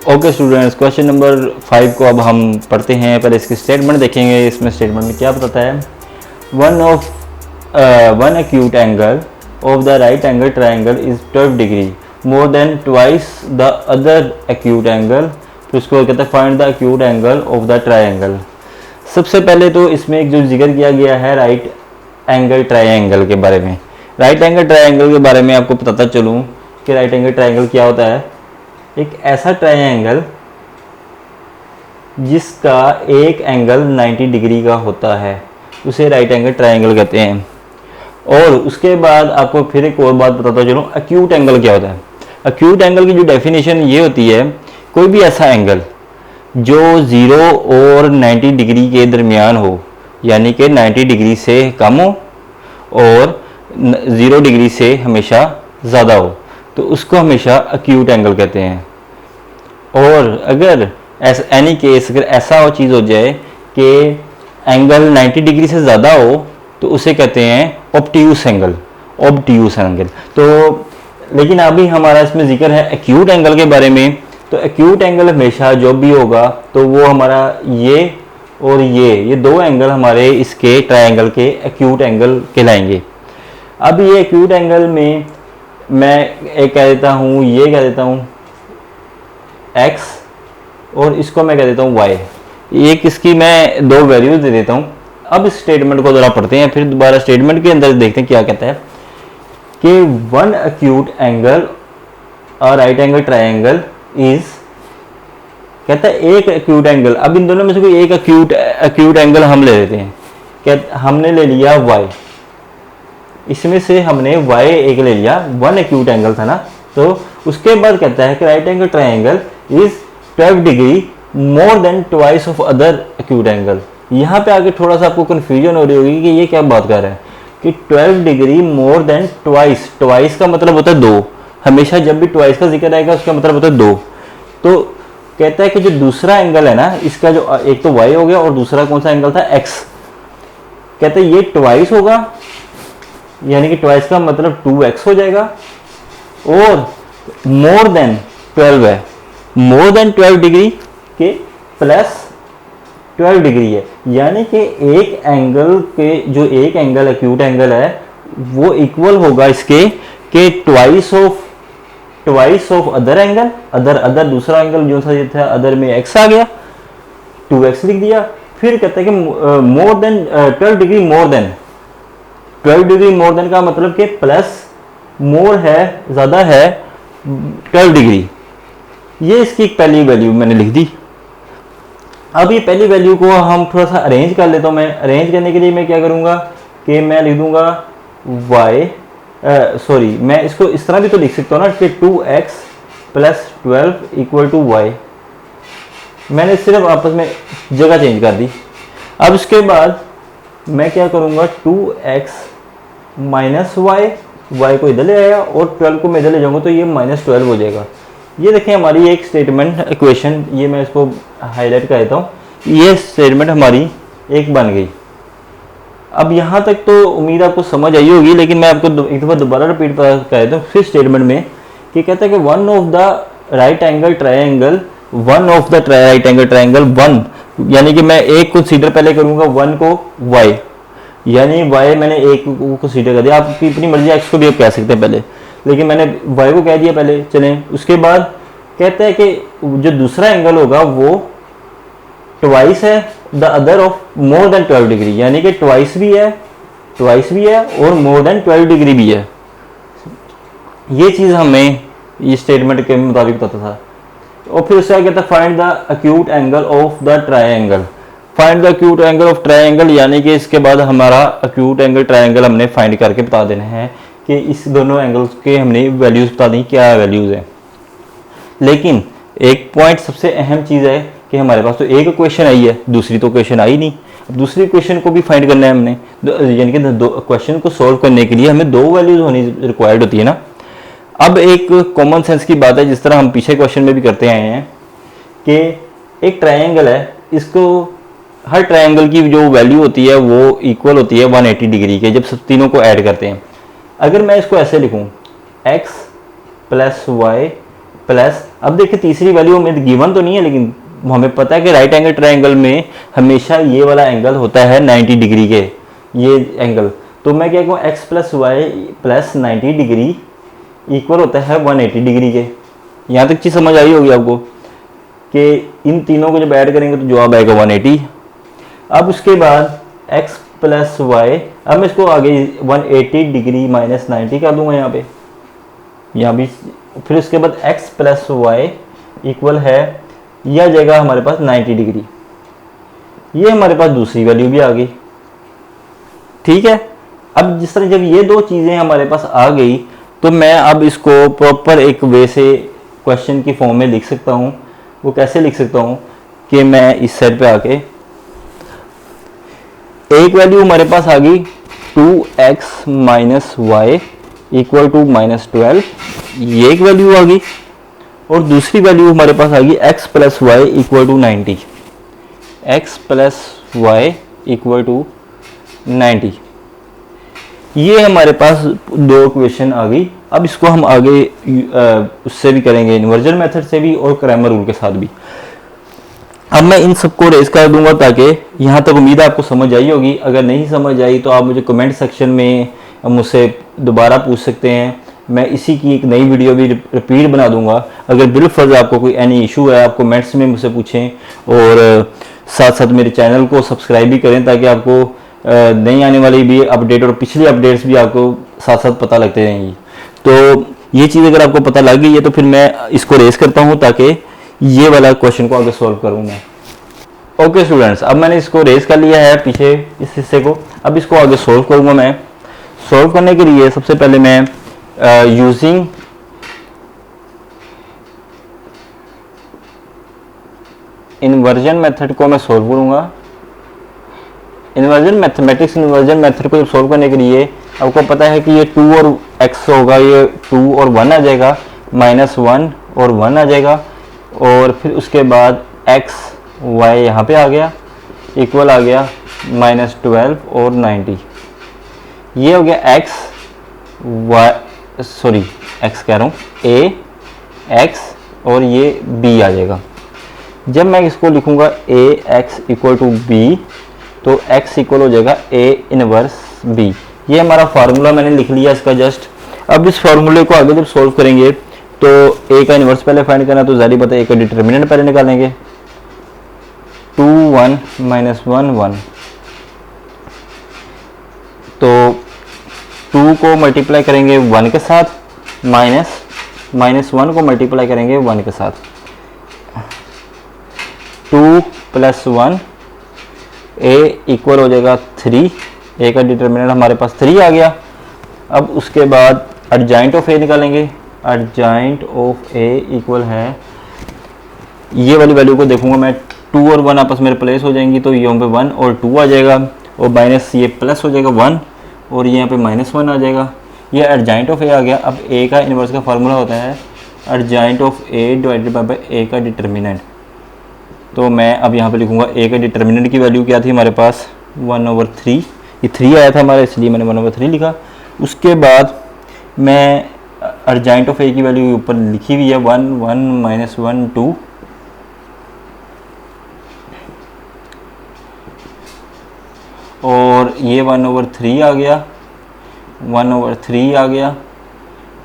Okay students, question number 5 को अब हम पढ़ते हैं। पहले इसकी स्टेटमेंट देखेंगे। इसमें स्टेटमेंट में क्या बताता है, one acute angle of the right angle triangle is 12 degree more than twice the other acute angle. तो इसको कहते हैं find the acute angle of the triangle. सबसे पहले तो इसमें एक जो जिक्र किया गया है राइट एंगल ट्राइंगल के बारे में। राइट एंगल ट्राइंगल के बारे में आपको बताता चलूँ कि राइट एंगल ट्राइंगल क्या होता है। एक ऐसा ट्राइंगल जिसका एक एंगल 90 डिग्री का होता है उसे राइट एंगल ट्राइंगल कहते हैं। और उसके बाद आपको फिर एक और बात बताता चलूँ, एक्यूट एंगल क्या होता है। एक्यूट एंगल की जो डेफिनेशन ये होती है, कोई भी ऐसा एंगल जो 0 और 90 डिग्री के दरमियान हो, यानी कि 90 डिग्री से कम हो और 0 डिग्री से हमेशा ज़्यादा हो, तो उसको हमेशा एक्यूट एंगल कहते हैं। और अगर एनी केस अगर ऐसा चीज़ हो जाए कि एंगल 90 डिग्री से ज़्यादा हो तो उसे कहते हैं ऑब्ट्यूस एंगल। ऑब्ट्यूस एंगल तो लेकिन अभी हमारा इसमें जिक्र है एक्यूट एंगल के बारे में। तो एक्यूट एंगल हमेशा जो भी होगा तो वो हमारा ये और ये दो एंगल हमारे इसके ट्राइंगल के एक्यूट एंगल कहलाएंगे। अब ये एक्यूट एंगल में मैं एक कह देता हूँ, ये कह देता हूँ x और इसको मैं कह देता हूँ y। एक इसकी मैं दो वैल्यूज दे देता हूँ। अब इस स्टेटमेंट को ज़रा पढ़ते हैं, फिर दोबारा स्टेटमेंट के अंदर देखते हैं क्या कहता है कि वन एक्यूट एंगल और राइट एंगल ट्राइंगल इज, कहता है एक एक्यूट एंगल। अब इन दोनों में से कोई एक एक्यूट एंगल हम ले लेते हैं। क्या हमने ले लिया y, इसमें से हमने y एक ले लिया, वन एक्यूट एंगल था ना। तो उसके बाद कहता है कि right angle triangle is 12 degree more than twice of other acute angle. यहाँ पे आगे थोड़ा सा आपको कंफ्यूजन हो रही होगी कि ये क्या बात कर रहा है कि 12 degree more than twice. Twice का मतलब होता है दो, हमेशा जब भी ट्वाइस का जिक्र आएगा उसका मतलब होता है दो। तो कहता है कि जो दूसरा एंगल है ना, इसका जो एक तो y हो गया और दूसरा कौन सा एंगल था x, कहते हैं ये ट्वाइस होगा, यानी कि ट्वाइस का मतलब 2x हो जाएगा। और मोर देन 12 है, मोर देन 12 डिग्री के प्लस 12 डिग्री है, यानी कि एक एंगल के जो एक एंगल एक्यूट एंगल है वो इक्वल होगा इसके कि twice of other angle. Other दूसरा एंगल जो सा था, अदर में x आ गया, 2x लिख दिया। फिर कहता है कि more than 12 degree more than, 12 degree more than का मतलब कि प्लस मोर है, ज़्यादा है 12 डिग्री। ये इसकी पहली वैल्यू मैंने लिख दी। अब ये पहली वैल्यू को हम थोड़ा सा अरेंज कर लेता हूँ। मैं अरेंज करने के लिए मैं क्या करूँगा कि मैं लिख दूँगा मैं इसको इस तरह भी तो लिख सकता हूँ ना कि 2x plus 12 equal to y। मैंने सिर्फ आपस में जगह चेंज कर दी। अब उसके बाद मैं क्या करूँगा 2x माइनस y को इधर ले आया और 12 को मैं इधर ले जाऊँगा तो ये -12 हो जाएगा। ये देखें हमारी एक स्टेटमेंट इक्वेशन, ये मैं इसको हाईलाइट कर देता हूँ। ये स्टेटमेंट हमारी एक बन गई। अब यहाँ तक तो उम्मीद आपको समझ आई होगी, लेकिन मैं आपको एक दफ़ा दोबारा रिपीट कर देता हूँ फिर स्टेटमेंट में कि कहता है कि one of the right angle triangle, one of the right angle triangle one, यानी कि मैं एक कंसीडर पहले करूँगा वन को y, यानी y मैंने एक को कंसीडर कर दिया। आपकी अपनी मर्जी x को भी आप कह सकते हैं पहले, लेकिन मैंने y को कह दिया पहले। चलें, उसके बाद कहता है कि जो दूसरा एंगल होगा वो ट्वाइस है the other of more than 12 degree, यानी कि ट्वाइस भी है और मोर देन 12 डिग्री भी है। ये चीज़ हमें ये स्टेटमेंट के मुताबिक पता था। और फिर उससे कहता है find the acute angle of the triangle. Find the acute angle of triangle, यानी कि इसके बाद हमारा एक्यूट एंगल ट्राइंगल हमने फाइंड करके बता देना है कि इस दोनों एंगल्स के हमने वैल्यूज़ बता दी क्या वैल्यूज़ हैं। लेकिन एक पॉइंट सबसे अहम चीज़ है कि हमारे पास तो एक क्वेश्चन आई है, दूसरी तो क्वेश्चन आई नहीं। अब दूसरी क्वेश्चन को भी फाइंड करना है हमने, यानी कि दो क्वेश्चन को सॉल्व करने के लिए हमें दो वैल्यूज़ होनी रिक्वायर्ड होती है ना। अब एक कॉमन सेंस की बात है, जिस तरह हम पीछे क्वेश्चन में भी करते आए हैं कि एक ट्राइंगल है, इसको हर ट्राइंगल की जो वैल्यू होती है वो इक्वल होती है 180 डिग्री के, जब सब तीनों को ऐड करते हैं। अगर मैं इसको ऐसे लिखूं x प्लस y प्लस, अब देखिए तीसरी वैल्यू हमें गिवन तो नहीं है, लेकिन हमें पता है कि राइट एंगल ट्रायंगल में हमेशा ये वाला एंगल होता है 90 डिग्री के, ये एंगल। तो मैं क्या कहूँ, X plus Y plus 90 degree equal होता है 180 डिग्री के। यहाँ तक चीज़ समझ आई होगी आपको कि इन तीनों को जब ऐड करेंगे तो जवाब आएगा 180। अब उसके बाद x प्लस वाई, अब मैं इसको आगे 180 डिग्री माइनस 90 कर दूंगा यहाँ भी। फिर उसके बाद x प्लस वाई इक्वल है, यह जाएगा हमारे पास 90 डिग्री। ये हमारे पास दूसरी वैल्यू भी आ गई, ठीक है। अब जिस तरह जब ये दो चीज़ें हमारे पास आ गई तो मैं अब इसको प्रॉपर एक वे से क्वेश्चन की फॉर्म में लिख सकता हूँ। वो कैसे लिख सकता हूँ कि मैं इस साइड पे आके एक वैल्यू हमारे पास आ गई 2x minus Y equal to -12, ये एक वैल्यू आ गई। और दूसरी वैल्यू हमारे पास आ गई x plus Y equal to 90, x plus Y equal to 90। ये हमारे पास दो इक्वेशन आ गई। अब इसको हम आगे उससे भी करेंगे, इन्वर्जन मेथड से भी और क्रैमर रूल के साथ भी। अब मैं इन सबको रेस कर दूंगा ताकि यहाँ तक उम्मीद है आपको समझ आई होगी। अगर नहीं समझ आई तो आप मुझे कमेंट सेक्शन में मुझसे दोबारा पूछ सकते हैं। मैं इसी की एक नई वीडियो भी रिपीट बना दूंगा। अगर बिलफर्ज आपको कोई एनी इशू है आप कमेंट्स में मुझसे पूछें, और साथ साथ मेरे चैनल को सब्सक्राइब भी करें ताकि आपको नई आने वाली भी अपडेट और पिछली अपडेट्स भी आपको साथ साथ पता लगते रहेंगी। तो ये चीज़ अगर आपको पता लग गई है तो फिर मैं इसको रेस करता हूँ ताकि ये वाला क्वेश्चन को आगे सॉल्व करूँ मैं। ओके स्टूडेंट्स, अब मैंने इसको रेस कर लिया है पीछे इस हिस्से को। अब इसको आगे सॉल्व करूँगा मैं। सॉल्व करने के लिए सबसे पहले मैं यूजिंग इन्वर्जन मेथड को मैं सॉल्व करूँगा। इन्वर्जन मैथमेटिक्स इन्वर्जन मेथड को जब सॉल्व करने के लिए आपको पता है कि ये 2 और x होगा, ये 2 और 1 आ जाएगा, -1 और 1 आ जाएगा, और फिर उसके बाद x y यहाँ पे आ गया, इक्वल आ गया -12 और 90। ये हो गया x कह रहा हूँ a x और ये b आ जाएगा। जब मैं इसको लिखूँगा a x equal to b तो x इक्वल हो जाएगा a इनवर्स b। ये हमारा फार्मूला मैंने लिख लिया इसका जस्ट। अब इस फार्मूले को आगे जब सॉल्व करेंगे तो a का इनवर्स पहले फाइंड करना, तो जारी पता है a का डिटर्मिनेंट पहले निकालेंगे। 2 1 -1 1, तो 2 को मल्टीप्लाई करेंगे 1 के साथ, -1 को मल्टीप्लाई करेंगे 1 के साथ। 2 + 1 a इक्वल हो जाएगा 3। a का डिटर्मिनेंट हमारे पास 3 आ गया। अब उसके बाद अर्जाइंट ऑफ a निकालेंगे। अर्जाइंट ऑफ a इक्वल है, ये वाली वैल्यू को देखूंगा मैं, 2 और 1 आपस में रिप्लेस हो जाएंगी तो यहाँ पे 1 और 2 आ जाएगा, और माइनस ये प्लस हो जाएगा 1 और यहाँ पे -1 आ जाएगा। ये अर्जाइंट ऑफ a आ गया। अब a का इनवर्स का फार्मूला होता है adjoint of a divided by a का डिटर्मिनेंट। तो मैं अब यहाँ पे लिखूंगा a का डिटर्मिनेंट की वैल्यू क्या थी हमारे पास 1/3, ये 3 आया था हमारा इसलिए मैंने 1/3 लिखा। उसके बाद मैं अर्जाइंट ऑफ a की वैल्यू ऊपर लिखी हुई है 1 1 -1 2, और ये 1/3 आ गया, 1/3 आ गया,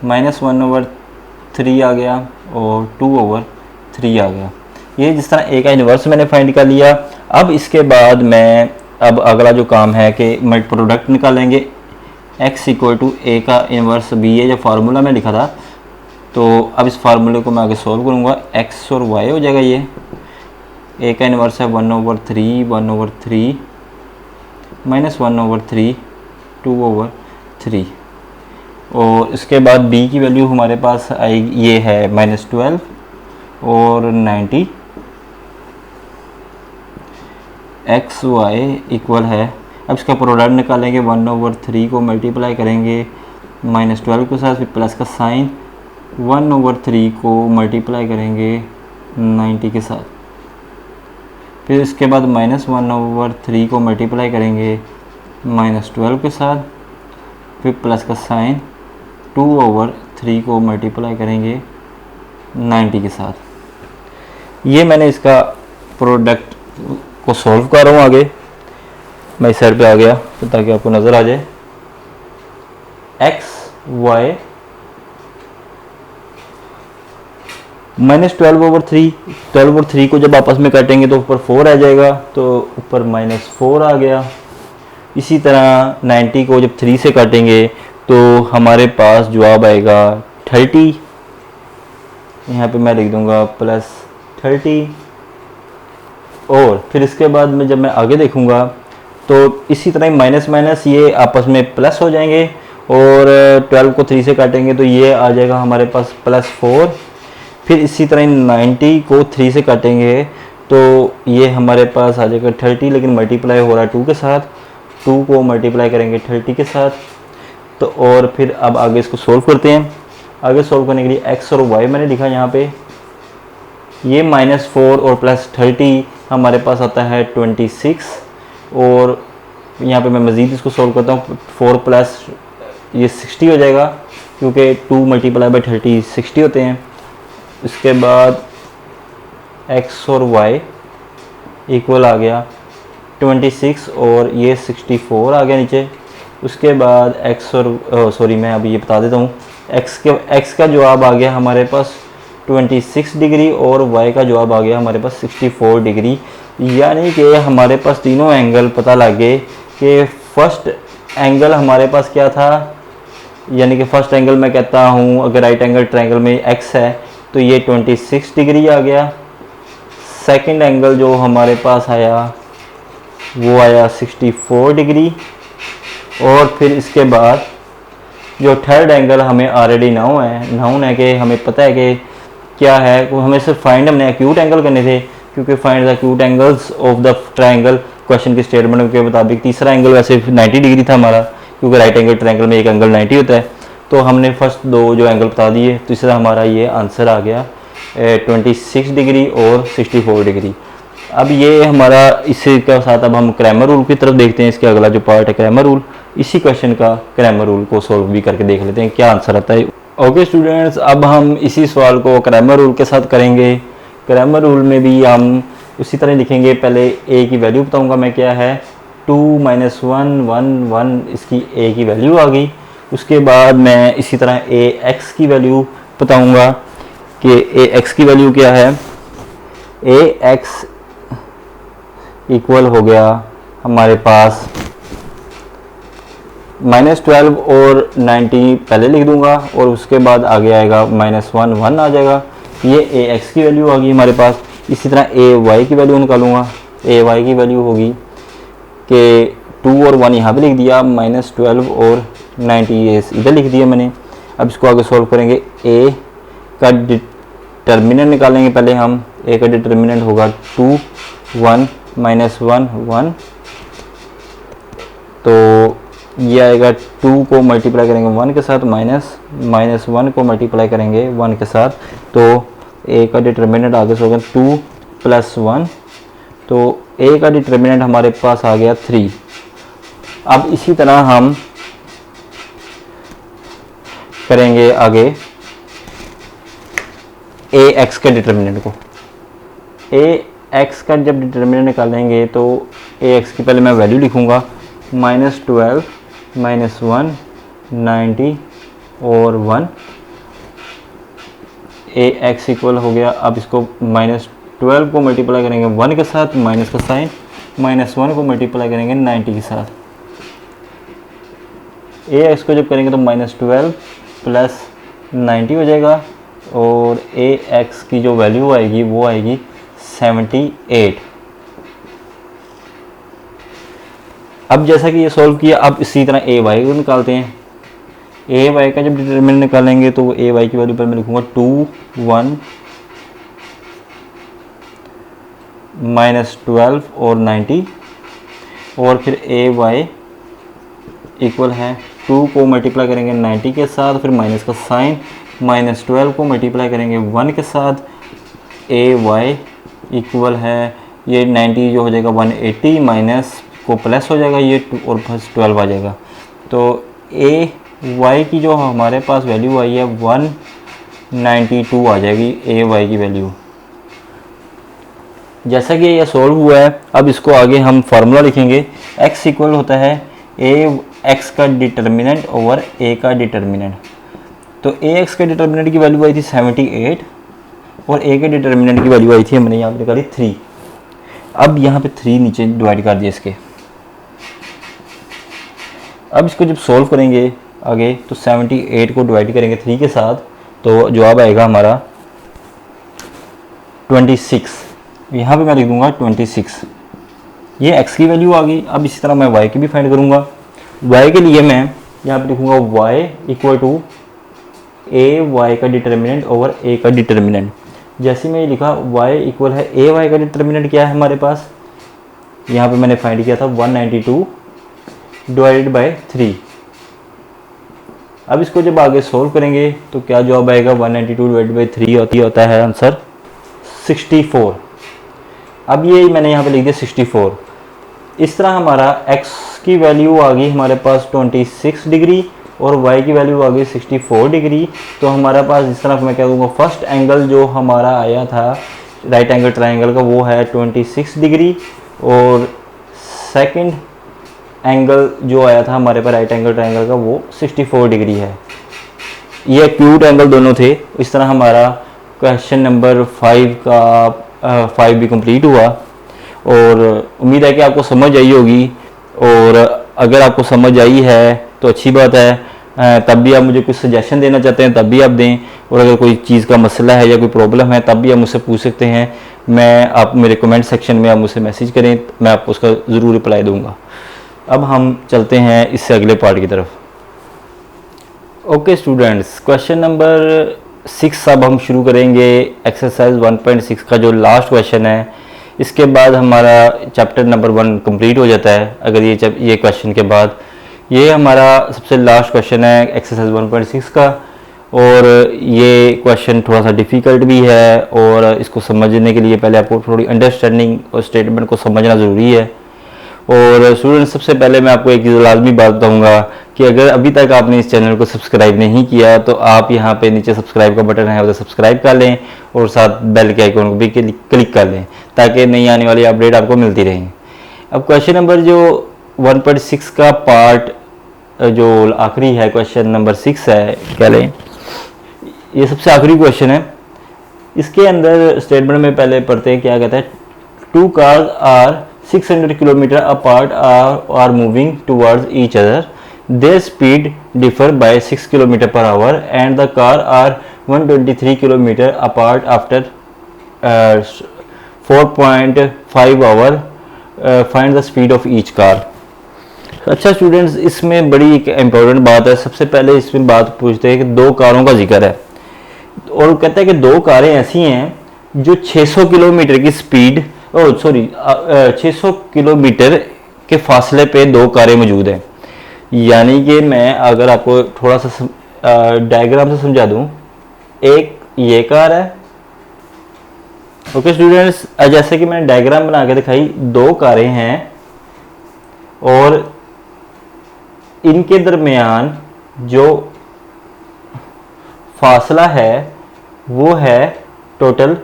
-1/3 आ गया और 2/3 आ गया। ये जिस तरह a का इन्वर्स मैंने फाइंड कर लिया। अब इसके बाद मैं अब अगला जो काम है कि मल्टी प्रोडक्ट निकालेंगे। x इक्वल टू a का इन्वर्स b है, जो फार्मूला में लिखा था। तो अब इस फार्मूले को मैं आगे सॉल्व करूँगा। x और y हो जाएगा, ये a का इन्वर्स है 1/3 1/3 -1/3 2/3, और इसके बाद b की वैल्यू हमारे पास आएगी, ये है -12 और 90। x y इक्वल है, अब इसका प्रोडक्ट निकालेंगे, 1/3 को मल्टीप्लाई करेंगे -12 के साथ, फिर प्लस का साइन, 1/3 को मल्टीप्लाई करेंगे 90 के साथ, फिर इसके बाद -1/3 को मल्टीप्लाई करेंगे -12 के साथ, फिर प्लस का साइन, 2/3 को मल्टीप्लाई करेंगे 90 के साथ। ये मैंने इसका प्रोडक्ट को सॉल्व कर रहा हूँ। आगे मैं इस साइड पे आ गया तो ताकि आपको नज़र आ जाए। x y -12/3, 12/3 को जब आपस में काटेंगे तो ऊपर 4 आ जाएगा, तो ऊपर -4 आ गया। इसी तरह 90 को जब 3 से काटेंगे तो हमारे पास जवाब आएगा 30। यहाँ पे मैं लिख दूंगा +30। और फिर इसके बाद में जब मैं आगे देखूंगा तो इसी तरह माइनस माइनस ये आपस में प्लस हो जाएंगे, और 12 को 3 से काटेंगे तो ये आ जाएगा हमारे पास +4। फिर इसी तरह 90 को 3 से काटेंगे तो ये हमारे पास आ जाएगा 30, लेकिन मल्टीप्लाई हो रहा है 2 के साथ, 2 को मल्टीप्लाई करेंगे 30 के साथ। तो और फिर अब आगे इसको सोल्व करते हैं। आगे सोल्व करने के लिए x और y मैंने लिखा यहाँ पे। ये -4 और +30 हमारे पास आता है 26, और यहाँ पे मैं मज़ीद इसको सोल्व करता हूँ। 4 प्लस ये 60 हो जाएगा, क्योंकि 2 × 30 60 होते हैं। इसके बाद x और y इक्वल आ गया 26 और ये 64 आ गया नीचे। उसके बाद x और सॉरी मैं अभी ये बता देता हूँ, x का जवाब आ गया हमारे पास 26 डिग्री और y का जवाब आ गया हमारे पास 64 डिग्री। यानी कि हमारे पास तीनों एंगल पता लग गए कि फर्स्ट एंगल हमारे पास क्या था। यानी कि फर्स्ट एंगल मैं कहता हूँ अगर राइट एंगल ट्रायंगल में x है तो ये 26 डिग्री आ गया। सेकंड एंगल जो हमारे पास आया वो आया 64 डिग्री। और फिर इसके बाद जो थर्ड एंगल हमें ऑलरेडी नाउन है कि हमें पता है कि क्या है, वो हमें सिर्फ फाइंड हमने एक्यूट एंगल करने थे, क्योंकि find the acute angles of the triangle question की स्टेटमेंट के मुताबिक। तीसरा एंगल वैसे 90 डिग्री था हमारा, क्योंकि राइट एंगल ट्रायंगल में एक एंगल 90 होता है। तो हमने फर्स्ट दो जो एंगल बता दिए, तीसरा हमारा ये आंसर आ गया 26 डिग्री और 64 डिग्री। अब ये हमारा इसी के साथ अब हम क्रैमर रूल की तरफ देखते हैं। इसके अगला जो पार्ट है क्रैमर रूल, इसी क्वेश्चन का क्रैमर रूल को सॉल्व भी करके देख लेते हैं क्या आंसर आता है। ओके स्टूडेंट्स, अब हम इसी सवाल को क्रैमर रूल के साथ करेंगे। क्रैमर रूल में भी हम उसी तरह लिखेंगे। पहले a की वैल्यू बताऊंगा मैं क्या है, 2 - 1 1 1 इसकी a की वैल्यू आ गई। उसके बाद मैं इसी तरह ax की वैल्यू बताऊंगा कि ax की वैल्यू क्या है। ax इक्वल हो गया हमारे पास -12 और 90 पहले लिख दूंगा, और उसके बाद आगे आएगा -1 1 आ जाएगा। ये ax की वैल्यू आ गई हमारे पास। इसी तरह ay की वैल्यू निकालूंगा। ay की वैल्यू होगी कि 2 और 1 यहाँ पे लिख दिया, -12 और 90 ये इधर लिख दिया मैंने। अब इसको आगे सॉल्व करेंगे। a का डिटर्मिनेंट निकालेंगे पहले हम। a का डिटर्मिनेंट होगा 2 1 -1 1, तो ये आएगा 2 को मल्टीप्लाई करेंगे 1 के साथ, -1 को मल्टीप्लाई करेंगे 1 के साथ, तो a का डिटर्मिनेंट आगे से होगा 2 + 1, तो a का डिटर्मिनेंट हमारे पास आ गया 3। अब इसी तरह हम करेंगे आगे ax के डिटर्मिनेंट को। ax का जब डिटर्मिनेंट निकालेंगे तो ax की पहले मैं वैल्यू लिखूंगा, -12 -1 90 और 1। ax इक्वल हो गया। अब इसको -12 को मल्टीप्लाई करेंगे 1 के साथ, माइनस का साइन, -1 को मल्टीप्लाई करेंगे 90 के साथ। ax को जब करेंगे तो -12 + 90 हो जाएगा, और ax की जो वैल्यू आएगी वो आएगी 78। अब जैसा कि ये सॉल्व किया, अब इसी तरह ay को निकालते हैं। ay का जब डिटरमिनेंट निकालेंगे तो ay की वैल्यू पर मैं लिखूंगा 2 1 -12 और 90, और फिर ay इक्वल है 2 को मल्टीप्लाई करेंगे 90 के साथ, फिर माइनस का साइन, -12 को मल्टीप्लाई करेंगे 1 के साथ। ay इक्वल है ये 90 जो हो जाएगा 180, माइनस को प्लस हो जाएगा ये 2 और प्लस 12 आ जाएगा। तो ay की जो हमारे पास वैल्यू आई है 92 आ जाएगी ए वाई की वैल्यू। जैसा कि ये सॉल्व हुआ है, अब इसको आगे हम फार्मूला लिखेंगे। x इक्वल होता है ए एक्स का डिटर्मिनेंट ओवर ए का डिटर्मिनेंट। तो ए एक्स के डिटर्मिनेंट की वैल्यू आई थी 78 और ए के डिटर्मिनेंट की वैल्यू आई थी, हमने यहाँ पे निकाली 3। अब यहाँ पे 3 नीचे डिवाइड कर दिए इसके। अब इसको जब सॉल्व करेंगे आगे तो 78 को डिवाइड करेंगे 3 के साथ, तो जवाब आएगा हमारा 26। यहाँ पे मैं लिख दूंगा 26। ये x की वैल्यू आ गई। अब इसी तरह मैं y की भी फाइंड करूँगा। y के लिए मैं यहाँ पे लिखूँगा y equal to A Y का डिटर्मिनेंट ओवर ए का डिटर्मिनेंट। जैसे मैं ये लिखा y इक्वल है ए वाई का डिटर्मिनेंट क्या है हमारे पास, यहाँ पे मैंने फाइंड किया था 192 डिवाइडेड बाय 3। अब इसको जब आगे सोल्व करेंगे तो क्या जवाब आएगा, 192 डिवाइडेड बाय 3 होता है आंसर 64। अब ये मैंने यहाँ पे लिख दिया 64। इस तरह हमारा x की वैल्यू आ गई हमारे पास 26 डिग्री और y की वैल्यू आ गई 64 डिग्री। तो हमारे पास इस तरह मैं क्या दूंगा, फर्स्ट एंगल जो हमारा आया था राइट एंगल ट्रायंगल का वो है 26 डिग्री और सेकंड एंगल जो आया था हमारे पास राइट एंगल ट्रायंगल का वो 64 डिग्री है। ये एक्यूट एंगल दोनों थे। इस तरह हमारा क्वेश्चन नंबर 5 का 5 भी कंप्लीट हुआ और उम्मीद है कि आपको समझ आई होगी। और अगर आपको समझ आई है तो अच्छी बात है, तब भी आप मुझे कुछ सजेशन देना चाहते हैं तब भी आप दें, और अगर कोई चीज़ का मसला है या कोई प्रॉब्लम है तब भी आप मुझसे पूछ सकते हैं। आप मेरे कमेंट सेक्शन में आप मुझसे मैसेज करें, मैं आपको उसका ज़रूर रिप्लाई दूंगा। अब हम चलते हैं इससे अगले पार्ट की तरफ। ओके स्टूडेंट्स, क्वेश्चन नंबर 6 अब हम शुरू करेंगे। एक्सरसाइज 1.6 का जो लास्ट क्वेश्चन है, इसके बाद हमारा चैप्टर नंबर 1 कंप्लीट हो जाता है। अगर ये क्वेश्चन के बाद ये हमारा सबसे लास्ट क्वेश्चन है एक्सरसाइज 1.6 का, और ये क्वेश्चन थोड़ा सा डिफ़िकल्ट भी है और इसको समझने के लिए पहले आपको थोड़ी अंडरस्टैंडिंग और स्टेटमेंट को समझना ज़रूरी है। और स्टूडेंट्स, सबसे पहले मैं आपको एक लाजमी बात बताऊंगा कि अगर अभी तक आपने इस चैनल को सब्सक्राइब नहीं किया तो आप यहाँ पे नीचे सब्सक्राइब का बटन है उधर सब्सक्राइब कर लें और साथ बेल के आइकन को भी क्लिक कर लें ताकि नई आने वाली अपडेट आपको मिलती रहें। अब क्वेश्चन नंबर जो 1.6 का पार्ट जो आखिरी है, क्वेश्चन नंबर 6 है कह लें, ये सबसे आखिरी क्वेश्चन है। इसके अंदर स्टेटमेंट में पहले पढ़ते हैं क्या कहता है, 2 cars are 600 kilometre apart are moving towards each other. Their speed differ by 6 km per hour and the car are 123 km apart after 4.5 hour. Find the speed of each car. अच्छा students, इसमें बड़ी एक important बात है। सबसे पहले इसमें बात पूछते हैं कि 2 कारों का जिक्र है और कहता है कि 2 कारें ऐसी हैं जो 600 किलोमीटर की स्पीड 600 किलोमीटर के फासले पे 2 कारें मौजूद हैं। यानी कि मैं अगर आपको थोड़ा सा डायग्राम से समझा दूं, एक ये कार है। ओके स्टूडेंट्स, जैसे कि मैंने डायग्राम बना के दिखाई, 2 कारें हैं और इनके दरमियान जो फासला है वो है टोटल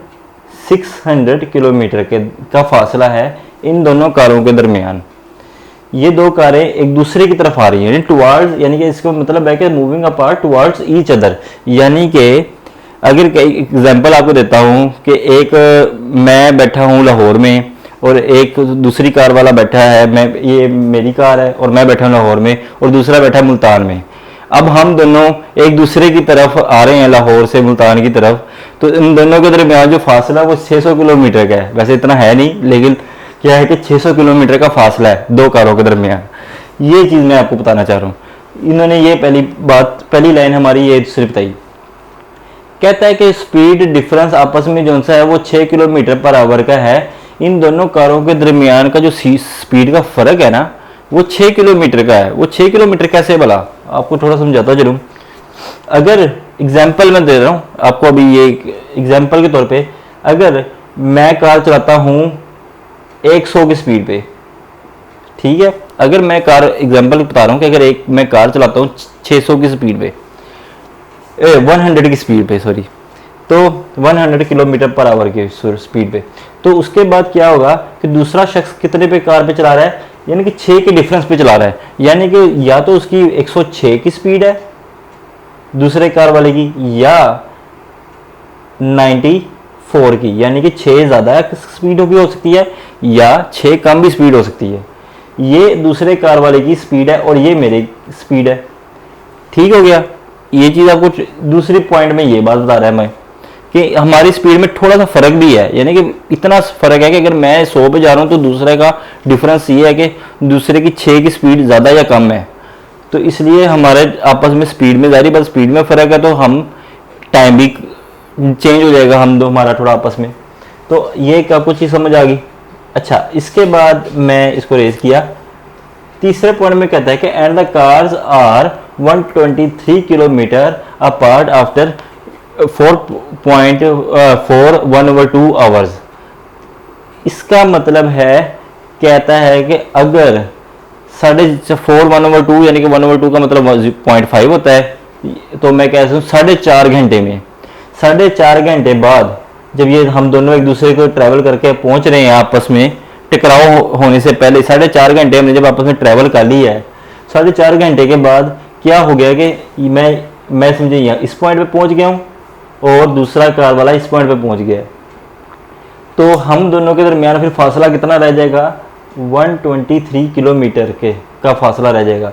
600 किलोमीटर का फासला है इन दोनों कारों के दरमियान। ये 2 कारें एक दूसरे की तरफ आ रही हैं टुवार्ड्स, यानी कि इसका मतलब है कि moving apart towards each other. यानी कि अगर एग्जांपल आपको देता हूँ कि एक मैं बैठा हूँ लाहौर में और एक दूसरी कार वाला बैठा है, ये मेरी कार है और मैं बैठा हूँ लाहौर में और दूसरा बैठा है मुल्तान में। अब हम दोनों एक दूसरे की तरफ आ रहे हैं लाहौर से मुल्तान की तरफ, तो इन दोनों के दरमियान जो फासला वो 600 किलोमीटर का है। वैसे इतना है नहीं, लेकिन क्या है कि 600 किलोमीटर का फासला है 2 कारों के दरमियान। ये चीज़ मैं आपको बताना चाह रहा हूँ। इन्होंने ये पहली लाइन हमारी ये दूसरी बताई। कहता है कि स्पीड डिफरेंस आपस में जो सा है वो 6 किलोमीटर पर आवर का है। इन दोनों कारों के दरमियान का जो स्पीड का फ़र्क है ना वो 6 किलोमीटर का है। वो 6 किलोमीटर कैसे भला, आपको थोड़ा समझाता चलूँ। अगर एग्जाम्पल मैं दे रहा हूँ आपको, अभी ये एग्जाम्पल के तौर पे, अगर मैं कार चलाता हूँ 100 की स्पीड पे, ठीक है, अगर मैं कार एग्जाम्पल बता रहा हूँ कि अगर मैं कार चलाता हूँ 600 की स्पीड पे, 100 की स्पीड पे, सॉरी तो 100 किलोमीटर पर आवर की स्पीड पे। तो उसके बाद क्या होगा कि दूसरा शख्स कितने पे कार पे चला रहा है, यानी कि 6 के डिफरेंस पे चला रहा है, यानी कि या तो उसकी 106 की स्पीड है दूसरे कार वाले की, या 94 की, यानी कि 6 ज़्यादा स्पीड भी हो सकती है या 6 कम भी स्पीड हो सकती है। ये दूसरे कार वाले की स्पीड है और ये मेरी स्पीड है। ठीक हो गया। ये चीज़ आपको दूसरी पॉइंट में ये बात बता रहा है मैं कि हमारी स्पीड में थोड़ा सा फर्क भी है, यानी कि इतना फर्क है कि अगर मैं 100 पे जा रहा हूँ तो दूसरे का डिफरेंस ये है कि दूसरे की 6 की स्पीड ज़्यादा या कम है। तो इसलिए हमारे आपस में स्पीड में जारी, बस स्पीड में फ़र्क है तो हम टाइम भी चेंज हो जाएगा हम दो हमारा थोड़ा आपस में। तो ये क्या कुछ चीज़ समझ आ गई। अच्छा, इसके बाद मैं इसको रेज किया। तीसरे पॉइंट में कहता है कि and the cars are 123 kilometre apart after 4.4 hours. इसका मतलब है, कहता है कि अगर 4.4 यानी कि 1/2 का मतलब 0.5 होता है, तो मैं कह सकता हूँ 4.5 घंटे में, 4.5 घंटे बाद जब ये हम दोनों एक दूसरे को ट्रैवल करके पहुंच रहे हैं आपस में, टकराव होने से पहले 4.5 घंटे हमने जब आपस में ट्रैवल कर लिया है, 4.5 घंटे के बाद क्या हो गया कि मैं समझे यहाँ इस पॉइंट पे पहुंच गया हूँ और दूसरा कार वाला इस पॉइंट पे पहुंच गया है। तो हम दोनों के दरमियान फिर फासला कितना रह जाएगा, 123 किलोमीटर का फासला रह जाएगा।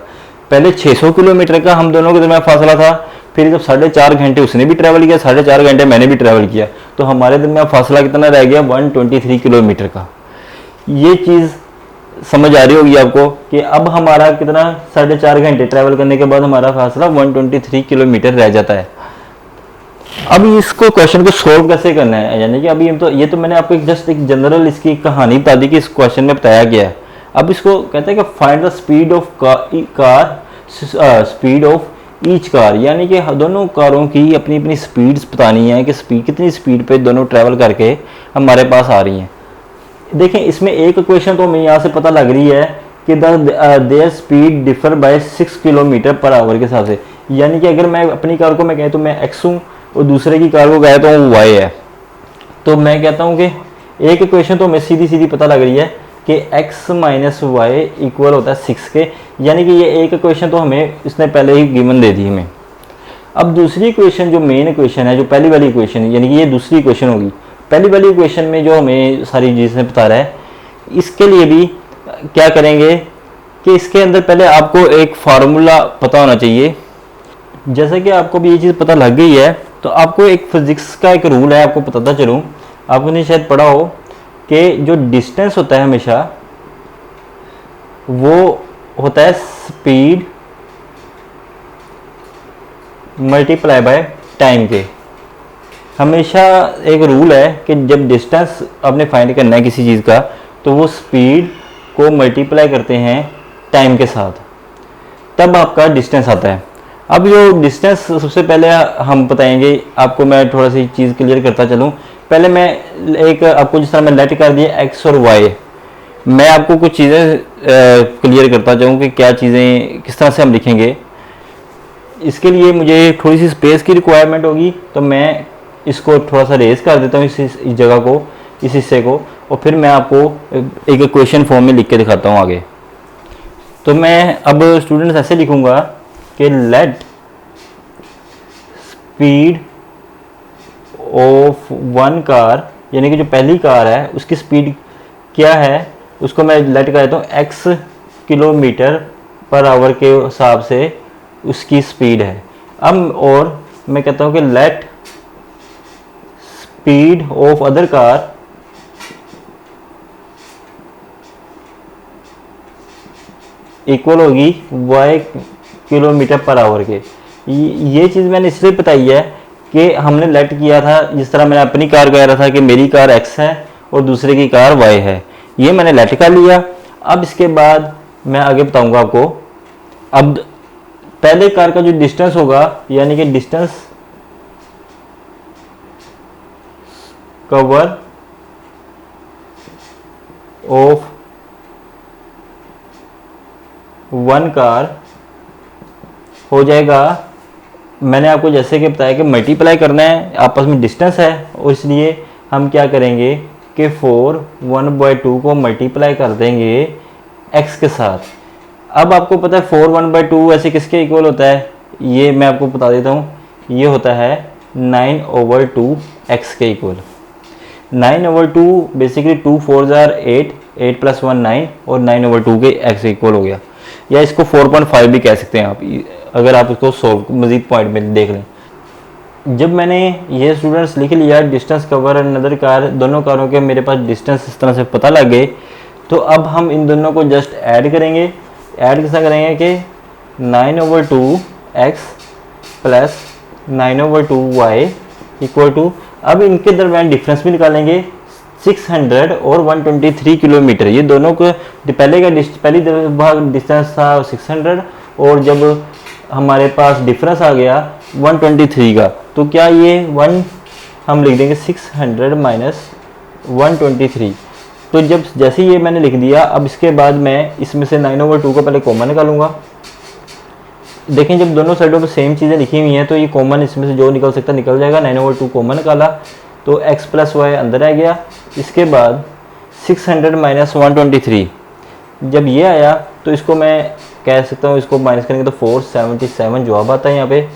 पहले 600 किलोमीटर का हम दोनों के दरमियान फासला था, फिर जब 4.5 घंटे उसने भी ट्रैवल किया, 4.5 घंटे मैंने भी ट्रैवल किया, तो हमारे दरमियान फासला कितना रह गया, 123 किलोमीटर का। ये चीज़ समझ आ रही होगी आपको कि अब हमारा कितना 4.5 घंटे ट्रैवल करने के बाद हमारा फासला 123 किलोमीटर रह जाता है। अब इसको क्वेश्चन को सॉल्व कैसे करना है, यानी कि अभी ये तो मैंने आपको जस्ट एक जनरल इसकी कहानी बता दी कि इस क्वेश्चन में बताया गया है। अब इसको कहते हैं कि find the speed of speed of each car, यानी कि दोनों कारों की अपनी अपनी स्पीड्स बतानी है कि कितनी स्पीड पे दोनों ट्रैवल करके हमारे पास आ रही हैं। देखें, इसमें एक क्वेश्चन तो हमें यहाँ से पता लग रही है कि there speed differ by 6 kilometre per hour के हिसाब से, यानी कि अगर मैं अपनी कार को मैं कहता हूँ मैं एक्स हूँ और दूसरे की कार को कहता हूँ वाई है, तो मैं कहता हूँ कि एक इक्वेशन तो हमें सीधी सीधी पता लग रही है कि x माइनस वाई इक्वल होता है 6 के, यानी कि ये एक इक्वेशन तो हमें इसने पहले ही गिवन दे दी हमें। अब दूसरी इक्वेशन जो मेन इक्वेशन है, जो पहली वाली इक्वेशन है, यानी कि ये दूसरी इक्वेशन होगी। पहली वाली इक्वेशन में जो हमें सारी चीज़ें बता रहा है, इसके लिए भी क्या करेंगे कि इसके अंदर पहले आपको एक फार्मूला पता होना चाहिए। जैसे कि आपको भी ये चीज़ पता लग गई है, तो आपको एक फिजिक्स का एक रूल है, आपको बताता चलूँ, आपने शायद पढ़ा हो कि जो डिस्टेंस होता है हमेशा वो होता है स्पीड मल्टीप्लाई बाय टाइम के। हमेशा एक रूल है कि जब डिस्टेंस आपने फाइंड करना है किसी चीज़ का, तो वो स्पीड को मल्टीप्लाई करते हैं टाइम के साथ, तब आपका डिस्टेंस आता है। अब जो डिस्टेंस सबसे पहले हम बताएंगे आपको, मैं थोड़ा सी चीज़ क्लियर करता चलूँ। पहले मैं एक आपको जिस तरह मैं लेट कर दिया एक्स और वाई, मैं आपको कुछ चीज़ें क्लियर करता चाहूँ कि क्या चीज़ें किस तरह से हम लिखेंगे। इसके लिए मुझे थोड़ी सी स्पेस की रिक्वायरमेंट होगी, तो मैं इसको थोड़ा सा रेज कर देता हूँ इस जगह को, इस हिस्से को, और फिर मैं आपको एक इक्वेशन फॉर्म में लिख के दिखाता हूँ आगे। तो मैं अब स्टूडेंट्स ऐसे लिखूँगा कि let speed of one car, यानी कि जो पहली कार है उसकी स्पीड क्या है, उसको मैं लेट कर देता हूँ x किलोमीटर पर आवर के हिसाब से उसकी स्पीड है। अब और मैं कहता हूँ कि let speed of other car equal होगी y किलोमीटर पर आवर के। ये चीज़ मैंने इसलिए बताई है कि हमने लेट किया था, जिस तरह मैंने अपनी कार कह रहा था कि मेरी कार x है और दूसरे की कार y है, ये मैंने लेट कर लिया। अब इसके बाद मैं आगे बताऊंगा आपको। अब पहले कार का जो डिस्टेंस होगा, यानी कि distance cover of one car हो जाएगा मैंने आपको जैसे कि बताया कि मल्टीप्लाई करना है, आपस में डिस्टेंस है, और इसलिए हम क्या करेंगे कि 4 1/2 को मल्टीप्लाई कर देंगे x के साथ। अब आपको पता है 4 1/2 ऐसे किसके इक्वल होता है, ये मैं आपको बता देता हूँ, ये होता है 9/2 x के इक्वल। 9/2 बेसिकली 2 4 जार 8, 8 + 1 9, और 9/2 के x इक्वल हो गया, या इसको 4.5 भी कह सकते हैं आप, अगर आप इसको सॉल्व मजीद पॉइंट में देख लें। जब मैंने ये स्टूडेंट्स लिख लिया distance cover and another car, दोनों कारों के मेरे पास डिस्टेंस इस तरह से पता लग गए, तो अब हम इन दोनों को जस्ट ऐड करेंगे। ऐड कैसा करेंगे कि 9/2 x प्लस 9/2 y इक्वल टू, अब इनके दरम्यान डिफरेंस भी निकालेंगे 600 और 123 किलोमीटर। ये दोनों को पहली भाग डिस्टेंस था 600, और जब हमारे पास डिफरेंस आ गया 123 का, तो क्या ये 1 हम लिख देंगे 600 माइनस 123। तो जब जैसे ये मैंने लिख दिया, अब इसके बाद मैं इसमें से 9/2 को पहले कॉमन निकालूंगा। देखें जब दोनों साइडों पर सेम चीज़ें लिखी हुई हैं तो ये कॉमन इसमें से जो निकल सकता निकल जाएगा। 9/2 कॉमन निकाला तो x + y अंदर आ गया। इसके बाद 600 माइनस 123, जब ये आया तो इसको मैं कह सकता हूँ, इसको माइनस करेंगे तो 477 जवाब आता है यहाँ पे।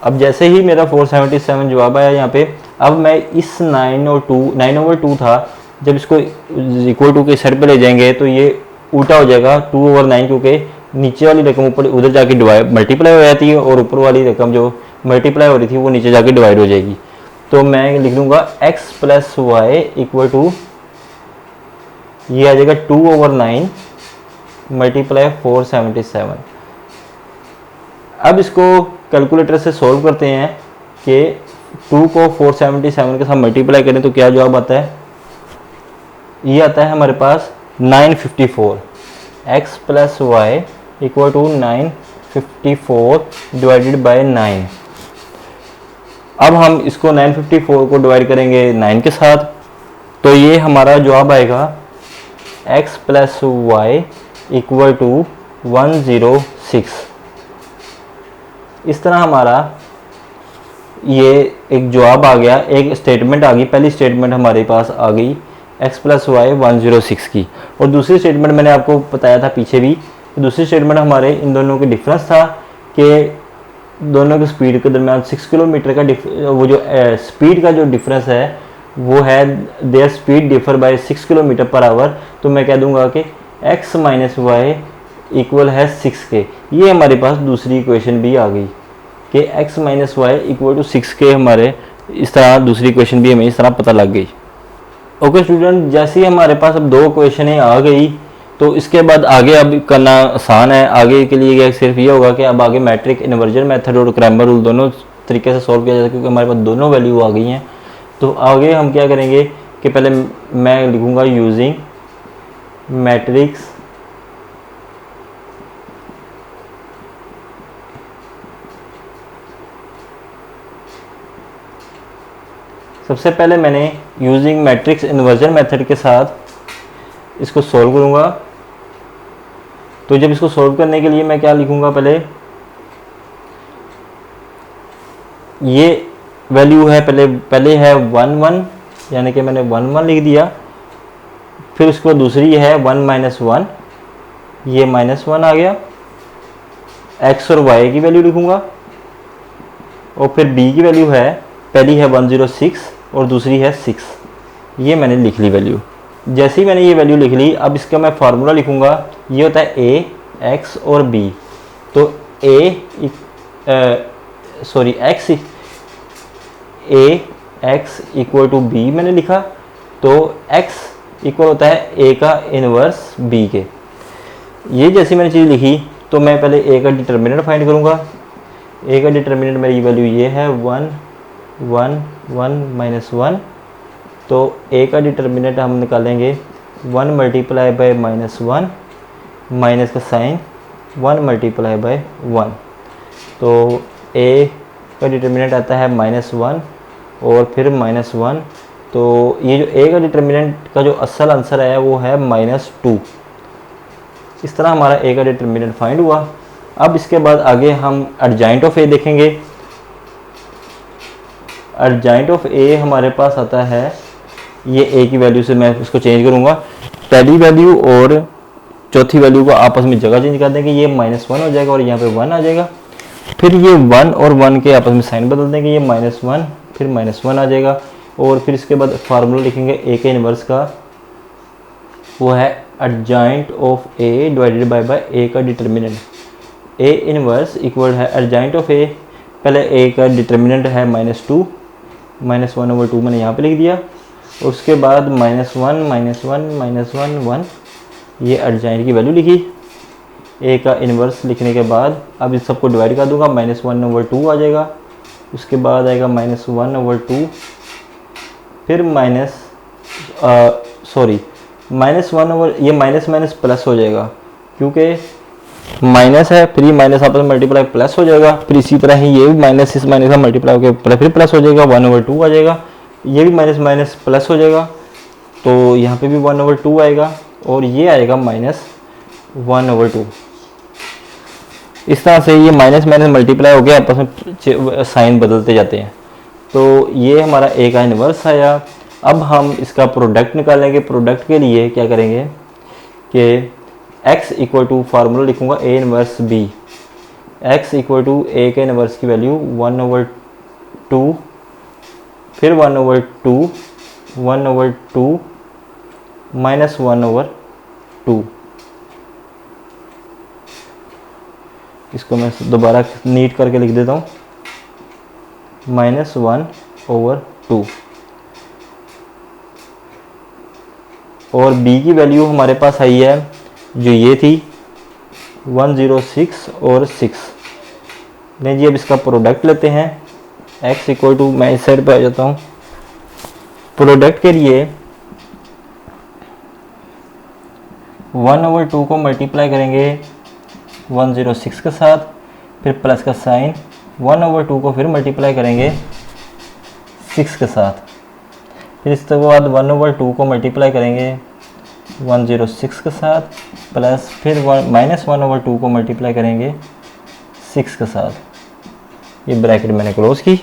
अब जैसे ही मेरा 477 जवाब आया यहाँ पे, अब मैं इस 9/2 था, जब इसको इक्वल टू के साइड पे ले जाएंगे तो ये उल्टा हो जाएगा 2/9, क्योंकि नीचे वाली रकम ऊपर उधर जाके डिवाइड मल्टीप्लाई हो जाती है, और ऊपर वाली रकम जो मल्टीप्लाई हो रही थी वो नीचे जाके डिवाइड हो जाएगी। तो मैं लिख दूंगा x + y इक्वल टू, ये आ जाएगा 2/9 मल्टीप्लाई 477। अब इसको कैलकुलेटर से सॉल्व करते हैं कि 2 को 477 के साथ मल्टीप्लाई करें तो क्या जवाब आता है, ये आता है हमारे पास 954। x + y equal to 954 divided by 9। अब हम इसको 954 को डिवाइड करेंगे 9 के साथ, तो ये हमारा जवाब आएगा x + y इक्वल टू 106। इस तरह हमारा ये एक जवाब आ गया, एक स्टेटमेंट आ गई। पहली स्टेटमेंट हमारे पास आ गई x + y 106 की, और दूसरी स्टेटमेंट मैंने आपको बताया था पीछे भी, दूसरी स्टेटमेंट हमारे इन दोनों के डिफरेंस था कि दोनों की स्पीड के दरमियान 6 किलोमीटर का वो जो स्पीड का जो डिफरेंस है वो है there speed differ by 6 kilometre per hour. तो मैं कह दूंगा कि x - y इक्वल है 6 के। ये हमारे पास दूसरी इक्वेशन भी आ गई कि x - y इक्वल टू 6 के। हमारे इस तरह दूसरी इक्वेशन भी हमें इस तरह पता लग गई। ओके स्टूडेंट, जैसे ही हमारे पास अब 2 इक्वेशनें आ गई तो इसके बाद आगे अब करना आसान है। आगे के लिए सिर्फ ये होगा कि अब आगे मैट्रिक इन्वर्जन मेथड और क्रैमर रूल दोनों तरीके से सॉल्व किया जाता है, क्योंकि हमारे पास दोनों वैल्यू आ गई हैं। तो आगे हम क्या करेंगे कि पहले मैं लिखूंगा यूजिंग मैट्रिक्स सबसे पहले मैंने यूजिंग मैट्रिक्स इन्वर्जन मेथड के साथ इसको सॉल्व करूंगा। तो जब इसको सॉल्व करने के लिए मैं क्या लिखूंगा, पहले ये वैल्यू है, पहले है 1 1, यानी कि मैंने 1 1 लिख दिया। फिर उसको दूसरी है 1 - 1, ये -1 आ गया। x और y की वैल्यू लिखूंगा, और फिर b की वैल्यू है, पहली है 106 और दूसरी है 6, ये मैंने लिख ली वैल्यू। जैसे ही मैंने ये वैल्यू लिख ली, अब इसका मैं फार्मूला लिखूंगा। ये होता है a, x और b। तो x इक्वल टू b मैंने लिखा, तो x इक्वल होता है a का इनवर्स b के। ये जैसी मैंने चीज़ लिखी तो मैं पहले a का डिटर्मिनेंट फाइंड करूंगा। a का डिटर्मिनेंट मेरी वैल्यू ये है 1 1 1 - 1। तो a का डिटर्मिनेंट हम निकालेंगे 1 × -1, माइनस का साइन 1 × 1। तो a का डिटर्मिनेंट आता है -1 और फिर -1। तो ये जो a का डिटर्मिनेंट का जो असल आंसर है वो है -2। इस तरह हमारा a का डिटर्मिनेंट फाइंड हुआ। अब इसके बाद आगे हम एडजॉइंट ऑफ a देखेंगे। अर्जेंट ऑफ ए हमारे पास आता है, ये ए की वैल्यू से मैं उसको चेंज करूँगा, पहली वैल्यू और चौथी वैल्यू को आपस में जगह चेंज कर देंगे, ये -1 हो जाएगा और यहाँ पे 1 आ जाएगा। फिर ये 1 और 1 के आपस में साइन बदल देंगे, ये -1 फिर -1 आ जाएगा। और फिर इसके बाद फार्मूला लिखेंगे ए के इन्वर्स का, वो है adjoint of A divided by A का डिटर्मिनेंट। ए इन्वर्स इक्वल है अर्जेंट ऑफ ए, पहले ए का डिटर्मिनेंट है -2, -1/2 मैंने यहाँ पे लिख दिया। और उसके बाद -1 -1 -1 ये अर्जेंट की वैल्यू लिखी। ए का इन्वर्स लिखने के बाद अब इस सबको डिवाइड कर दूंगा, -1/2 आ जाएगा। उसके बाद आएगा -1/2, फिर -1 ये माइनस प्लस हो जाएगा, क्योंकि माइनस है, फिर ये माइनस आपस में मल्टीप्लाई प्लस हो जाएगा। फिर इसी तरह ही ये भी माइनस इस माइनस का मल्टीप्लाई होकर फिर प्लस हो जाएगा, 1/2 आ जाएगा। ये भी माइनस प्लस हो जाएगा, तो यहाँ पे भी 1/2 आएगा और ये आएगा -1/2। इस तरह से ये माइनस मल्टीप्लाई हो गया, आपस में साइन बदलते जाते हैं। तो ये हमारा ए का इन्वर्स आया। अब हम इसका प्रोडक्ट निकालेंगे। प्रोडक्ट के लिए क्या करेंगे कि x इक्वल टू फार्मूला लिखूंगा A inverse B, x equal to A के इन्वर्स की वैल्यू 1/2, फिर 1/2 1/2 -1/2। इसको मैं दोबारा नीट करके लिख देता हूँ, -1/2। और b की वैल्यू हमारे पास आई है जो ये थी 106 और 6। नहीं जी, अब इसका प्रोडक्ट लेते हैं। x इक्वल टू, मैं इस साइड पे आ जाता हूँ। प्रोडक्ट के लिए 1/2 को मल्टीप्लाई करेंगे 106 के साथ, फिर प्लस का साइन, 1/2 को फिर मल्टीप्लाई करेंगे 6 के साथ, फिर इसके बाद 1/2 को मल्टीप्लाई करेंगे 106 के साथ, प्लस फिर -1/2 को मल्टीप्लाई करेंगे 6 के साथ। ये ब्रैकेट मैंने क्लोज की।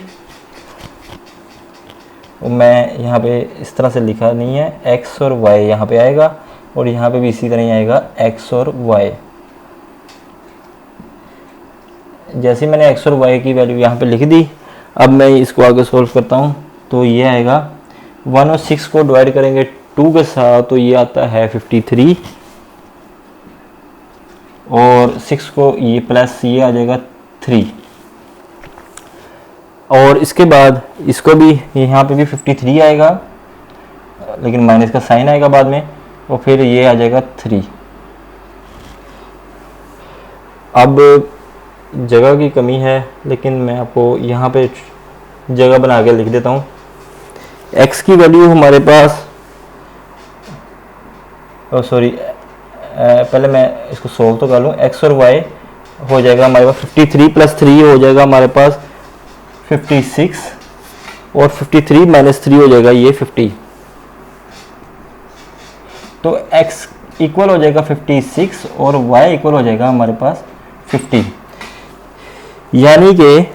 और मैं यहाँ पे इस तरह से लिखा नहीं है, x और y यहाँ पे आएगा और यहाँ पे भी इसी तरह ही आएगा x और y। जैसे मैंने x और y की वैल्यू यहाँ पे लिख दी, अब मैं इसको आगे सॉल्व करता हूँ। तो ये आएगा 1 और 6 को डिवाइड करेंगे 2 के साथ, तो ये आता है 53, और 6 को ये प्लस ये आ जाएगा 3। और इसके बाद इसको भी यहाँ पे भी 53 आएगा, लेकिन माइनस का साइन आएगा बाद में, और फिर ये आ जाएगा 3। अब जगह की कमी है, लेकिन मैं आपको यहाँ पे जगह बना के लिख देता हूँ। x की वैल्यू हमारे पास, पहले मैं इसको सोल्व तो कर लूँ। x और y हो जाएगा हमारे पास 53 + 3 हो जाएगा हमारे पास 56, और 53 - 3 हो जाएगा ये 50। तो x इक्वल हो जाएगा 56 और y इक्वल हो जाएगा हमारे पास 50। यानी कि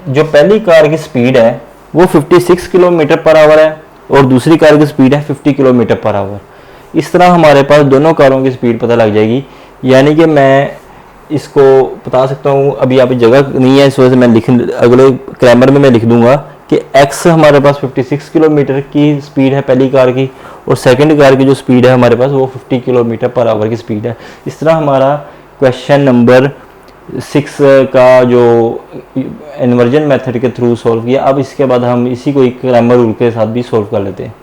जो पहली कार की स्पीड है वो 56 km/h है और दूसरी कार की स्पीड है 50 km/h। इस तरह हमारे पास दोनों कारों की स्पीड पता लग जाएगी। यानी कि मैं इसको बता सकता हूँ, अभी यहाँ पे जगह नहीं है, इस वजह से मैं अगले क्रैमर में मैं लिख दूंगा कि x हमारे पास 56 किलोमीटर की स्पीड है पहली कार की, और सेकंड कार की जो स्पीड है हमारे पास वो 50 km/h की स्पीड है। इस तरह हमारा क्वेश्चन नंबर 6 का जो इन्वर्जन मेथड के थ्रू सॉल्व किया। अब इसके बाद हम इसी को एक क्रैमर रूल के साथ भी सॉल्व कर लेते हैं।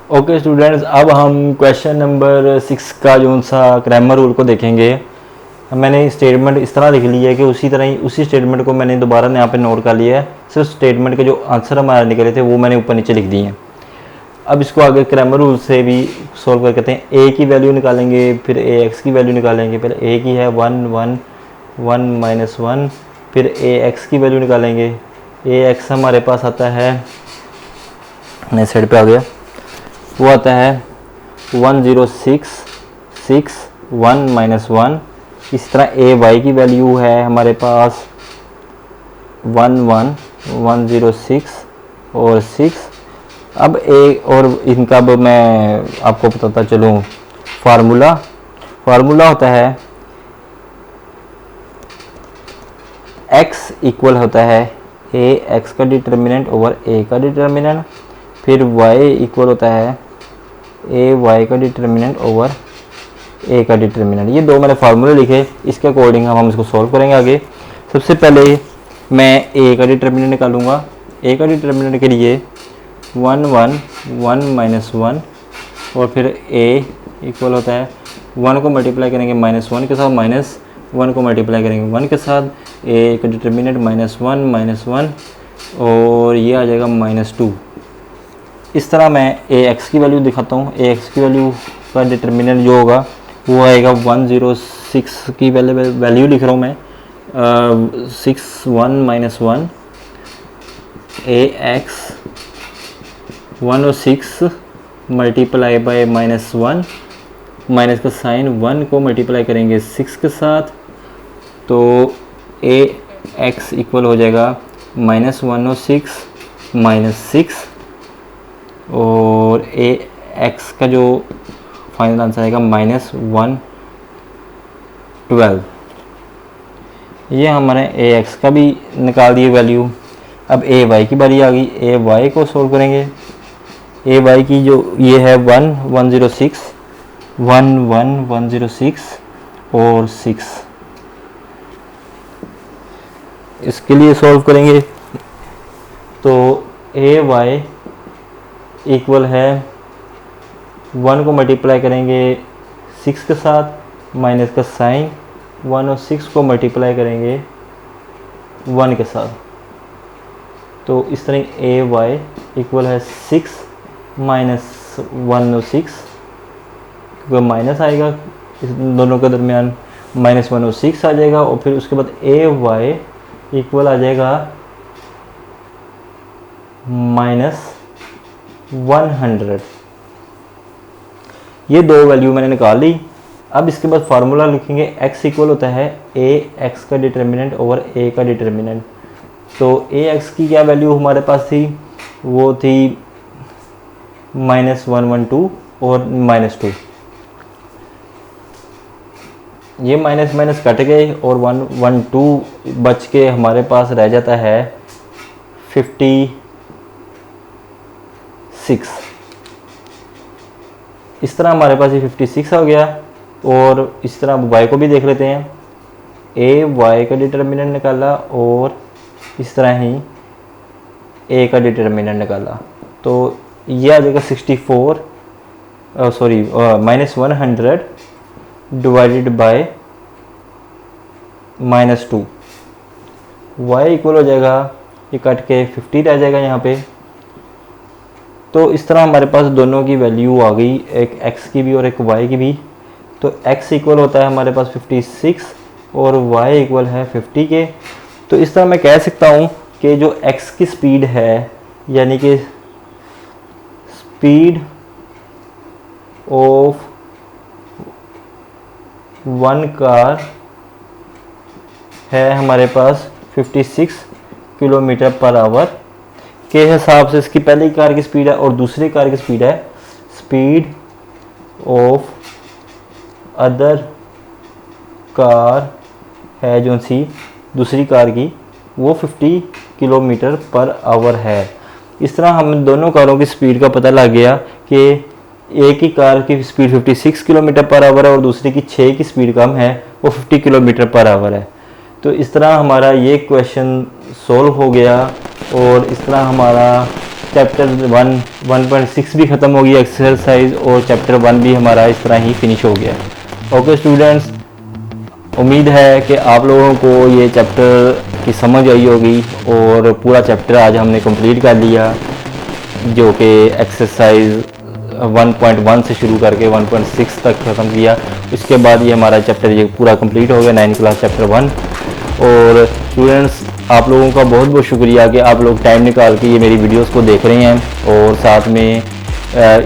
ओके स्टूडेंट्स, अब हम क्वेश्चन नंबर 6 का जो सा क्रैमर रूल को देखेंगे। मैंने स्टेटमेंट इस तरह लिख लिया है कि उसी स्टेटमेंट को मैंने दोबारा यहाँ पे नोट कर लिया है। सिर्फ स्टेटमेंट के जो आंसर हमारे निकले थे वो मैंने ऊपर नीचे लिख दिए हैं। अब इसको आगे क्रैमर रूल से भी सॉल्व कर कहते हैं। a की वैल्यू निकालेंगे, फिर ax की वैल्यू निकालेंगे। पहले a की है 1 1 1 -1, फिर ax की वैल्यू निकालेंगे। ax हमारे पास आता है, नए साइड पे आ गया, वो आता है 106 6 1 -1। इस तरह ay की वैल्यू है हमारे पास 1 1 106 और 6। अब एक और इनका अब मैं आपको बताता चलूँ फार्मूला होता है x इक्वल होता है a x का डिटर्मिनेंट ओवर a का डिटर्मिनेंट, फिर y इक्वल होता है a y का डिटर्मिनेंट ओवर a का डिटर्मिनेंट। ये दो मैंने फार्मूले लिखे, इसके अकॉर्डिंग हम इसको सॉल्व करेंगे आगे। सबसे पहले मैं a का डिटर्मिनेंट निकालूंगा। a का डिटर्मिनेंट के लिए 1 1 1 माइनस 1 और फिर a इक्वल होता है 1 को मल्टीप्लाई करेंगे -1 के साथ, -1 को मल्टीप्लाई करेंगे 1 के साथ, a का डिटर्मिनेंट -1 और ये आ जाएगा -2। इस तरह मैं ax की वैल्यू दिखाता हूँ। ax की वैल्यू का डिटर्मिनेंट जो होगा वो आएगा 106 की वैल्यू लिख रहा हूँ मैं, 6 1 -1 ax 106 मल्टीप्लाई बाय -1, माइनस का साइन 1 को मल्टीप्लाई करेंगे 6 के साथ, तो ax इक्वल हो जाएगा -106 -6 और ax का जो फाइनल आंसर आएगा -112। ये हमारे ax का भी निकाल दिए वैल्यू। अब ay की बारी आ गई। ay को सोल्व करेंगे। ay की जो ये है 106 और 6, इसके लिए सॉल्व करेंगे तो ay इक्वल है 1 को मल्टीप्लाई करेंगे 6 के साथ, माइनस का साइन 1 और 6 को मल्टीप्लाई करेंगे 1 के साथ, तो इस तरह ay इक्वल है 6 माइनस 106, क्योंकि माइनस आएगा इस दोनों के दरमियान, -106 आ जाएगा और फिर उसके बाद ay इक्वल आ जाएगा -100। ये दो वैल्यू मैंने निकाल ली। अब इसके बाद फार्मूला लिखेंगे x इक्वल होता है ax का डिटर्मिनेंट ओवर a का डिटर्मिनेंट। तो ax की क्या वैल्यू हमारे पास थी, वो थी -112 और -2। ये माइनस कट गए और 112 बच के हमारे पास रह जाता है 56। इस तरह हमारे पास ये 56 हो गया। और इस तरह y को भी देख लेते हैं। ay का डिटर्मिनेंट निकाला और इस तरह ही a का डिटर्मिनेंट निकाला, तो ये आ जाएगा 64 -100 डिवाइडेड बाय -2। y इक्वल हो जाएगा, ये कट के 50 रह जाएगा यहाँ पे। तो इस तरह हमारे पास दोनों की वैल्यू आ गई, एक x की भी और एक y की भी। तो x इक्वल होता है हमारे पास 56 और y इक्वल है 50 के। तो इस तरह मैं कह सकता हूँ कि जो x की स्पीड है, यानी कि स्पीड ऑफ वन कार है हमारे पास 56 किलोमीटर पर आवर के हिसाब से इसकी पहली कार की स्पीड है और दूसरी कार की स्पीड है स्पीड ऑफ अदर कार है जो सी दूसरी कार की, वो 50 किलोमीटर पर आवर है। इस तरह हम दोनों कारों की स्पीड का पता लग गया कि एक ही कार की स्पीड 56 किलोमीटर पर आवर है और दूसरी की 6 की स्पीड कम है, वो 50 किलोमीटर पर आवर है। तो इस तरह हमारा ये क्वेश्चन सॉल्व हो गया और इस तरह हमारा चैप्टर 1.6 भी ख़त्म हो गया एक्सरसाइज, और चैप्टर 1 भी हमारा इस तरह ही फिनिश हो गया। ओके स्टूडेंट्स, उम्मीद है कि आप लोगों को ये चैप्टर की समझ आई होगी और पूरा चैप्टर आज हमने कंप्लीट कर लिया, जो कि एक्सरसाइज 1.1 से शुरू करके 1.6 तक ख़त्म किया। उसके बाद ये हमारा चैप्टर ये पूरा कंप्लीट हो गया 9th क्लास चैप्टर 1। और स्टूडेंट्स, आप लोगों का बहुत बहुत शुक्रिया कि आप लोग टाइम निकाल के ये मेरी वीडियोस को देख रहे हैं और साथ में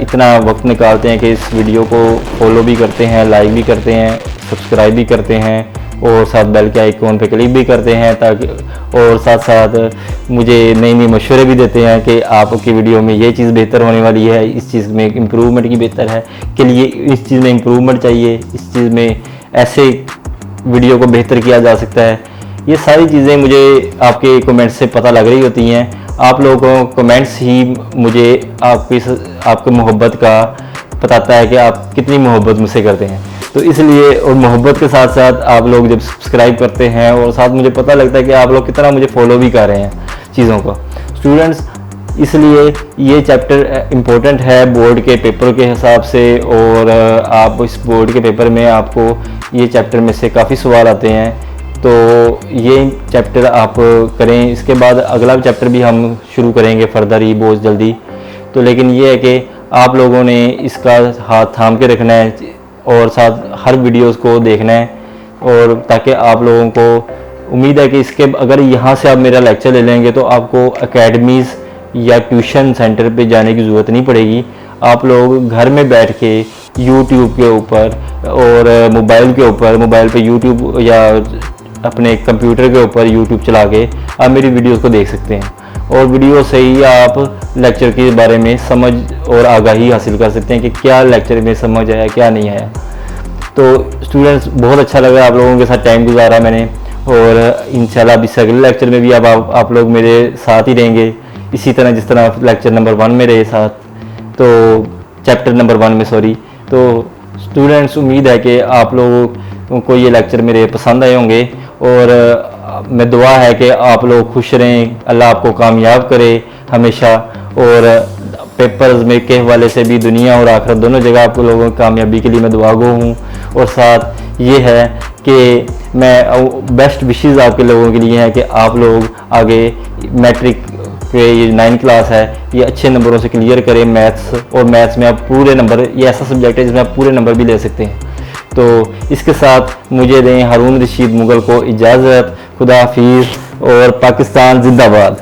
इतना वक्त निकालते हैं कि इस वीडियो को फॉलो भी करते हैं, लाइक भी करते हैं, सब्सक्राइब भी करते हैं। और साथ बेल के आइकॉन पे क्लिक भी करते हैं, ताकि और साथ साथ मुझे नई नई मशवरे भी देते हैं कि आपकी वीडियो में ये चीज़ बेहतर होने वाली है, इस चीज़ में इम्प्रूवमेंट की बेहतर है के लिए इस चीज़ में इम्प्रूवमेंट चाहिए, इस चीज़ में ऐसे वीडियो को बेहतर किया जा सकता है। ये सारी चीज़ें मुझे आपके कमेंट्स से पता लग रही होती हैं। आप लोगों को कमेंट्स ही मुझे आपकी मोहब्बत का बताता है कि आप कितनी मोहब्बत मुझसे करते हैं। तो इसलिए और मोहब्बत के साथ साथ आप लोग जब सब्सक्राइब करते हैं और साथ मुझे पता लगता है कि आप लोग कितना मुझे फॉलो भी कर रहे हैं चीज़ों को। स्टूडेंट्स, इसलिए ये चैप्टर इम्पोर्टेंट है बोर्ड के पेपर के हिसाब से, और आप इस बोर्ड के पेपर में आपको ये चैप्टर में से काफ़ी सवाल आते हैं, तो ये चैप्टर आप करें। इसके बाद अगला चैप्टर भी हम शुरू करेंगे फर्दर ही बहुत जल्दी। तो लेकिन ये है कि आप लोगों ने इसका हाथ थाम के रखना है और साथ हर वीडियोस को देखना है, और ताकि आप लोगों को उम्मीद है कि इसके अगर यहाँ से आप मेरा लेक्चर ले लेंगे तो आपको एकेडमीज़ या ट्यूशन सेंटर पे जाने की ज़रूरत नहीं पड़ेगी। आप लोग घर में बैठ के यूट्यूब के ऊपर और मोबाइल पे यूट्यूब या अपने कंप्यूटर के ऊपर यूट्यूब चला के आप मेरी वीडियोस को देख सकते हैं, और वीडियो से ही आप लेक्चर के बारे में समझ और आगाही हासिल कर सकते हैं कि क्या लेक्चर में समझ आया क्या नहीं आया। तो स्टूडेंट्स, बहुत अच्छा लगा आप लोगों के साथ टाइम गुजारा मैंने, और इंशाल्लाह अभी अगले लेक्चर में भी आप लोग मेरे साथ ही रहेंगे, इसी तरह जिस तरह लेक्चर नंबर 1 में रहे साथ, तो चैप्टर नंबर 1 में सॉरी। तो स्टूडेंट्स, उम्मीद है कि आप लोगों को ये लेक्चर मेरे पसंद आए होंगे, और मैं दुआ है कि आप लोग खुश रहें, अल्लाह आपको कामयाब करे हमेशा, और पेपर्स में के हवाले से भी दुनिया और आखिरत दोनों जगह आप लोगों की कामयाबी के लिए मैं दुआ गो हूँ। और साथ ये है कि मैं बेस्ट विशेज़ आपके लोगों के लिए है कि आप लोग आगे मैट्रिक के ये 9 क्लास है ये अच्छे नंबरों से क्लियर करें मैथ्स, और मैथ्स में आप पूरे नंबर, ये ऐसा सब्जेक्ट है जिसमें आप पूरे नंबर भी ले सकते हैं। तो इसके साथ मुझे दें हारून रशीद मुगल को इजाज़त। खुदा हाफिज़ और पाकिस्तान जिंदाबाद।